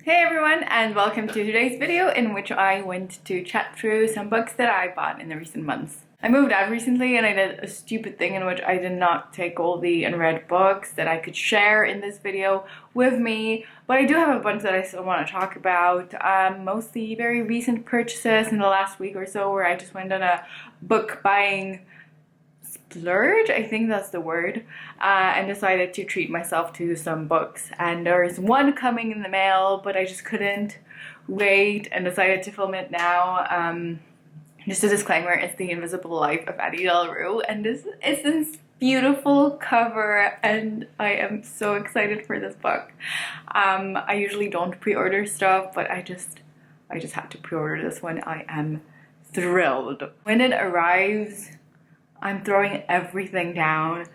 Hey everyone, and welcome to today's video in which I went to chat through some books that I bought in the recent months. I moved out recently and I did a stupid thing in which I did not take all the unread books that I could share in this video with me, but I do have a bunch that I still want to talk about, mostly very recent purchases in the last week or so where I just went on a book buying splurge, I think that's the word, and decided to treat myself to some books. And there's one coming in the mail, but I just couldn't wait and decided to film it now. Just a disclaimer, it's The Invisible Life of Addie Delrue, and this is this beautiful cover and I am so excited for this book. I usually don't pre-order stuff, but I just had to pre-order this one. I am thrilled. When it arrives, I'm throwing everything down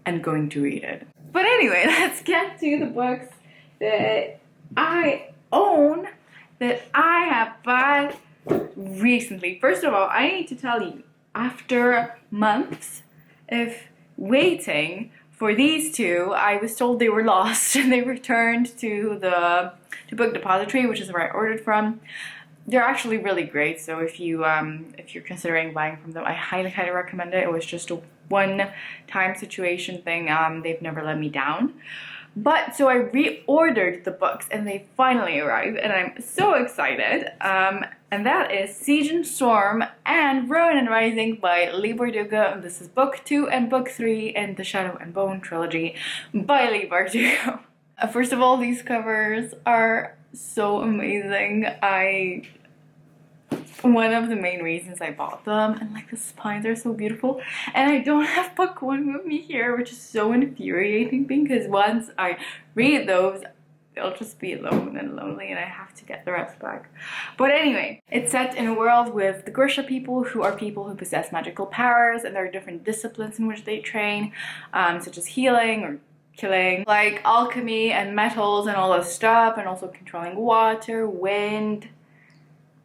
and going to read it. But anyway, let's get to the books that I own, that I have bought recently. First of all, I need to tell you, after months of waiting for these two, I was told they were lost and they returned to the Book Depository, which is where I ordered from. They're actually really great, so if you're considering buying from them, I highly recommend it. It was just a one-time situation thing. They've never let me down. But so I reordered the books and they finally arrived and I'm so excited. And that is Siege and Storm and Rowan and Rising by Leigh Bardugo. This is book 2 and book 3 in the Shadow and Bone trilogy by Leigh Bardugo. First of all, these covers are so amazing. One of the main reasons I bought them, and like the spines are so beautiful, and I don't have book 1 with me here, which is so infuriating because once I read those, they'll just be alone and lonely and I have to get the rest back. But anyway, it's set in a world with the Grisha people, who are people who possess magical powers, and there are different disciplines in which they train, such as healing or killing, like alchemy and metals and all this stuff, and also controlling water, wind,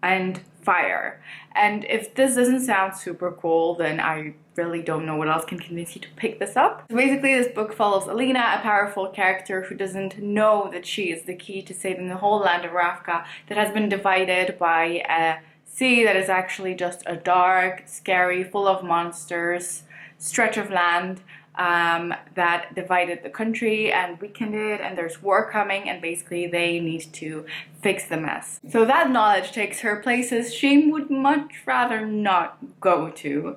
and fire. And if this doesn't sound super cool, then I really don't know what else can convince you to pick this up. So basically this book follows Alina, a powerful character who doesn't know that she is the key to saving the whole land of Ravka that has been divided by a sea that is actually just a dark, scary, full of monsters stretch of land that divided the country and weakened it, and there's war coming and basically they need to fix the mess. So that knowledge takes her places she would much rather not go to,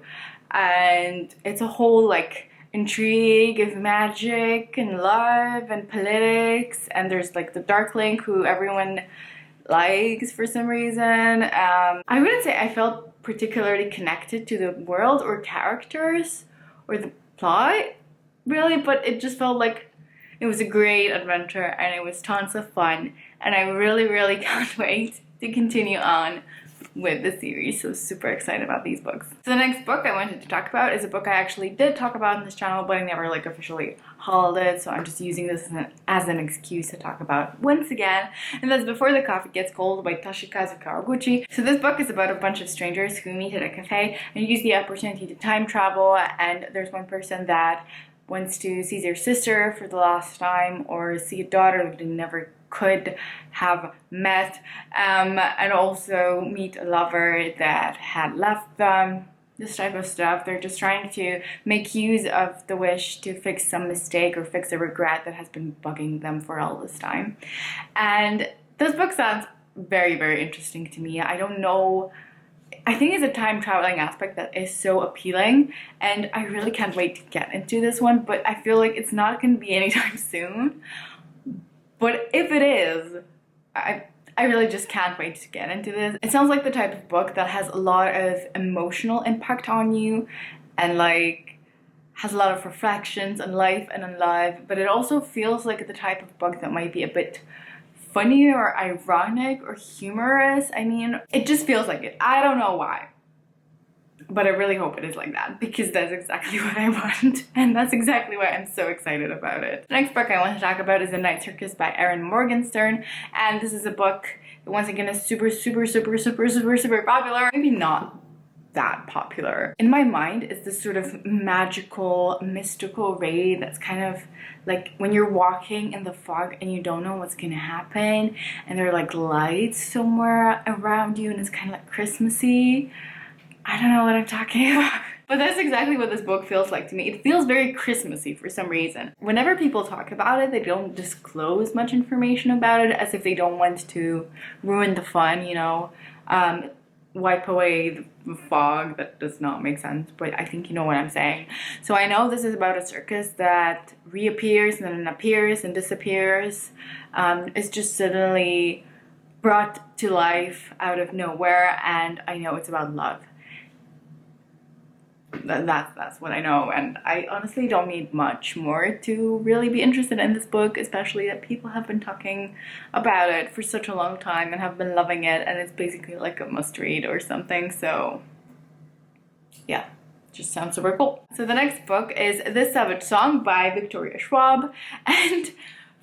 and it's a whole like intrigue of magic and love and politics, and there's like the Darkling who everyone likes for some reason. I wouldn't say I felt particularly connected to the world or characters or the plot really, but it just felt like it was a great adventure and it was tons of fun, and I really can't wait to continue on with the series. So super excited about these books. So the next book I wanted to talk about is a book I actually did talk about in this channel, but I never like officially hauled it, so I'm just using this as an excuse to talk about once again, and that's Before the Coffee Gets Cold by Toshikazu Kawaguchi. So this book is about a bunch of strangers who meet at a cafe and use the opportunity to time travel, and there's one person that wants to see their sister for the last time or see a daughter that they never could have met, and also meet a lover that had left them, this type of stuff. They're just trying to make use of the wish to fix some mistake or fix a regret that has been bugging them for all this time. And this book sounds very interesting to me. I don't know, I think it's a time traveling aspect that is so appealing, and I really can't wait to get into this one, but I feel like it's not going to be anytime soon. But if it is, I really just can't wait to get into this. It sounds like the type of book that has a lot of emotional impact on you and like has a lot of reflections on life and on love, but it also feels like the type of book that might be a bit funny or ironic or humorous. I mean, it just feels like it. I don't know why, but I really hope it is like that because that's exactly what I want, and that's exactly why I'm so excited about it. The next book I want to talk about is The Night Circus by Erin Morgenstern, and this is a book that once again is super popular. Maybe not that popular. In my mind, it's this sort of magical, mystical raid that's kind of like when you're walking in the fog and you don't know what's gonna happen, and there are like lights somewhere around you, and it's kind of like Christmassy. I don't know what I'm talking about. But that's exactly what this book feels like to me. It feels very Christmassy for some reason. Whenever people talk about it, they don't disclose much information about it, as if they don't want to ruin the fun, you know, wipe away the fog. That does not make sense, but I think you know what I'm saying. So I know this is about a circus that reappears and then appears and disappears. It's just suddenly brought to life out of nowhere, and I know it's about love. That's what I know, and I honestly don't need much more to really be interested in this book, especially that people have been talking about it for such a long time and have been loving it, and it's basically like a must read or something. So yeah, just sounds super cool. So the next book is This Savage Song by Victoria Schwab, and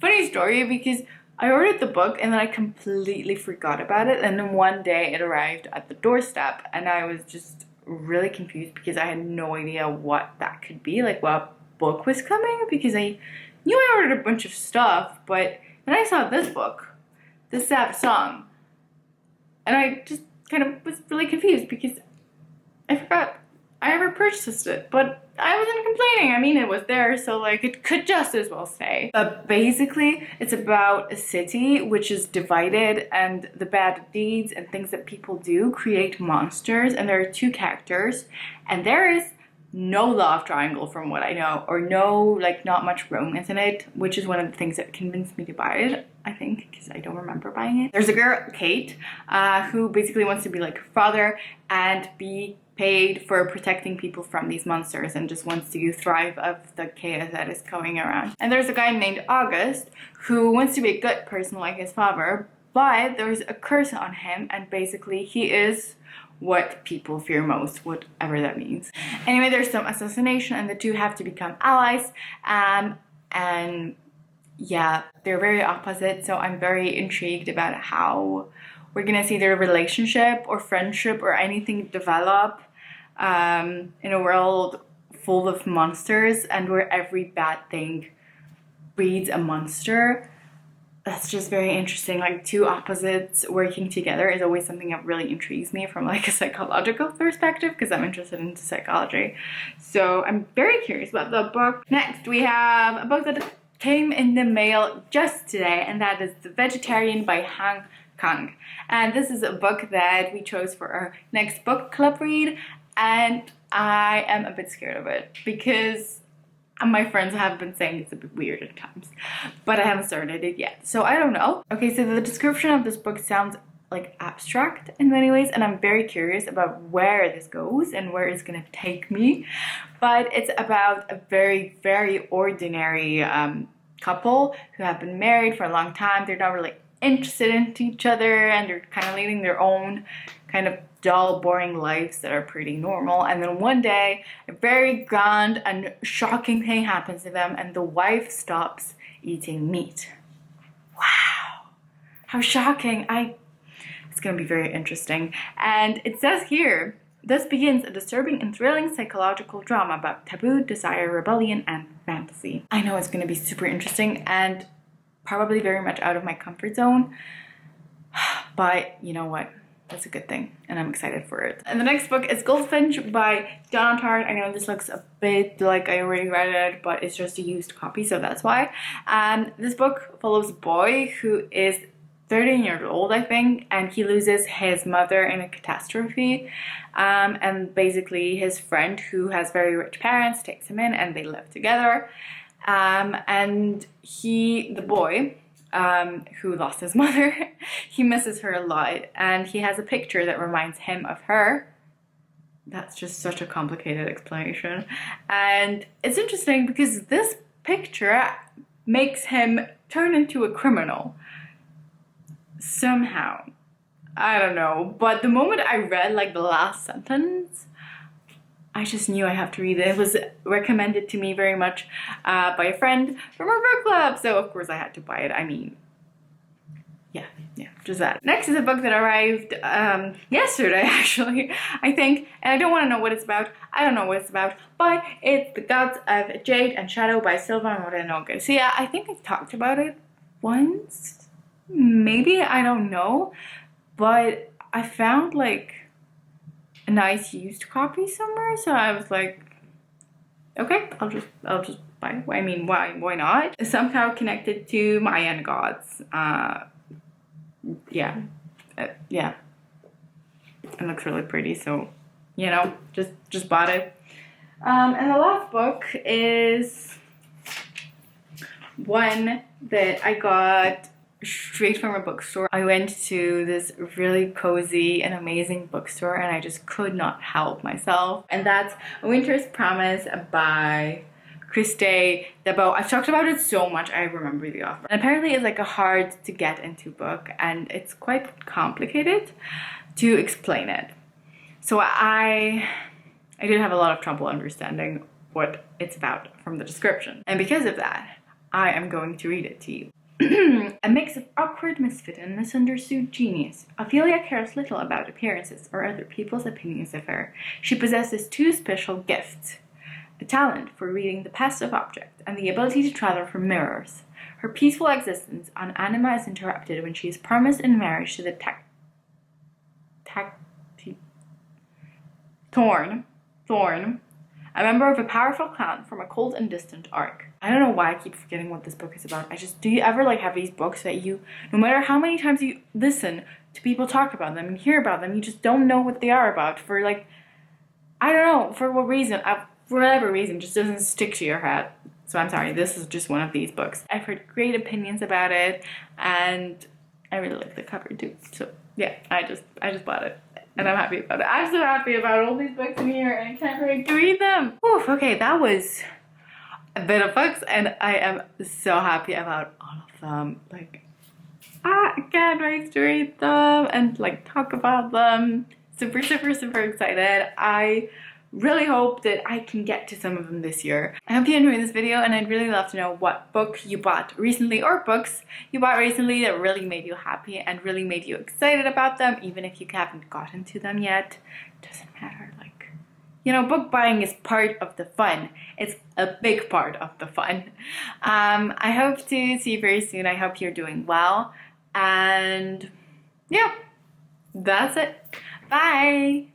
funny story, because I ordered the book and then I completely forgot about it, and then one day it arrived at the doorstep and I was just really confused because I had no idea what that could be, like what book was coming, because I knew I ordered a bunch of stuff, but then I saw this book, This Savage Song, and I just kind of was really confused because I forgot I ever purchased it, but I wasn't complaining. I mean, it was there, so like it could just as well stay. But basically, it's about a city which is divided, and the bad deeds and things that people do create monsters, and there are two characters, and there is no love triangle from what I know, or no, like, not much romance in it, which is one of the things that convinced me to buy it, I think, because I don't remember buying it. There's a girl, Kate, who basically wants to be like her father and be paid for protecting people from these monsters, and just wants to thrive of the chaos that is going around. And there's a guy named August who wants to be a good person like his father, but there's a curse on him, and basically he is what people fear most, whatever that means. Anyway, there's some assassination and the two have to become allies, and yeah, they're very opposite, so I'm very intrigued about how we're gonna see their relationship or friendship or anything develop in a world full of monsters and where every bad thing breeds a monster. That's just very interesting. Like, two opposites working together is always something that really intrigues me from like a psychological perspective, because I'm interested into psychology. So I'm very curious about the book. Next, we have a book that came in the mail just today, and that is The Vegetarian by Han Kang. And this is a book that we chose for our next book club read, and I am a bit scared of it because my friends have been saying it's a bit weird at times, but I haven't started it yet, so I don't know. Okay, so the description of this book sounds like abstract in many ways, and I'm very curious about where this goes and where it's gonna take me. But it's about a very, very ordinary couple who have been married for a long time. They're not really interested in each other, and they're kind of leading their own kind of dull, boring lives that are pretty normal. And then one day, a very grand and shocking thing happens to them, and the wife stops eating meat. Wow, how shocking. It's gonna be very interesting. And it says here, thus begins a disturbing and thrilling psychological drama about taboo, desire, rebellion, and fantasy. I know it's gonna be super interesting and probably very much out of my comfort zone, but you know what? That's a good thing, and I'm excited for it. And the next book is Goldfinch by Donna Tartt. I know this looks a bit like I already read it, but it's just a used copy, so that's why. This book follows a boy who is 13 years old, I think, and he loses his mother in a catastrophe. And basically his friend, who has very rich parents, takes him in and they live together. And the boy, who lost his mother, he misses her a lot, and he has a picture that reminds him of her. That's just such a complicated explanation. And it's interesting because this picture makes him turn into a criminal. Somehow. I don't know. But the moment I read like the last sentence, I just knew I have to read it. It was recommended to me very much by a friend from our book club, so of course I had to buy it. I mean, yeah. just that. Next is a book that arrived yesterday, actually, I think, and I don't want to know what it's about. I don't know what it's about, but it's The Gods of Jade and Shadow by Silva Moreno Garcia. I think I've talked about it once, maybe, I don't know, but I found like a nice used copy somewhere, so I was like, okay, I'll just buy. I mean, why not? Somehow connected to Mayan gods. Yeah, yeah. It looks really pretty, so you know, just bought it. And the last book is one that I got straight from a bookstore. I went to this really cozy and amazing bookstore, and I just could not help myself. And that's A Winter's Promise by Christe Debo. I've talked about it so much, I remember the author. And apparently it's like a hard to get into book, and it's quite complicated to explain it. So I did have a lot of trouble understanding what it's about from the description. And because of that, I am going to read it to you. A mix of awkward misfit and misunderstood genius, Ophelia cares little about appearances or other people's opinions of her. She possesses two special gifts: a talent for reading the past of objects, and the ability to travel from mirrors. Her peaceful existence on Anima is interrupted when she is promised in marriage to the Thorn, a member of a powerful clan from a cold and distant ark. I don't know why I keep forgetting what this book is about. Do you ever like have these books that you, no matter how many times you listen to people talk about them and hear about them, you just don't know what they are about for like, I don't know, for what reason, for whatever reason, just doesn't stick to your head. So I'm sorry, this is just one of these books. I've heard great opinions about it, and I really like the cover too. So yeah, I just bought it. And I'm happy about it. I'm so happy about all these books in here, and I can't wait to read them. Oof, okay, that was a bit of books, and I am so happy about all of them. Like, I can't wait to read them and like talk about them. Super, super, super excited. I really hope that I can get to some of them this year. I hope you enjoyed this video, and I'd really love to know what book you bought recently, or books you bought recently that really made you happy and really made you excited about them, even if you haven't gotten to them yet. Doesn't matter. Like, you know, book buying is part of the fun. It's a big part of the fun. I hope to see you very soon. I hope you're doing well, and yeah, that's it. Bye.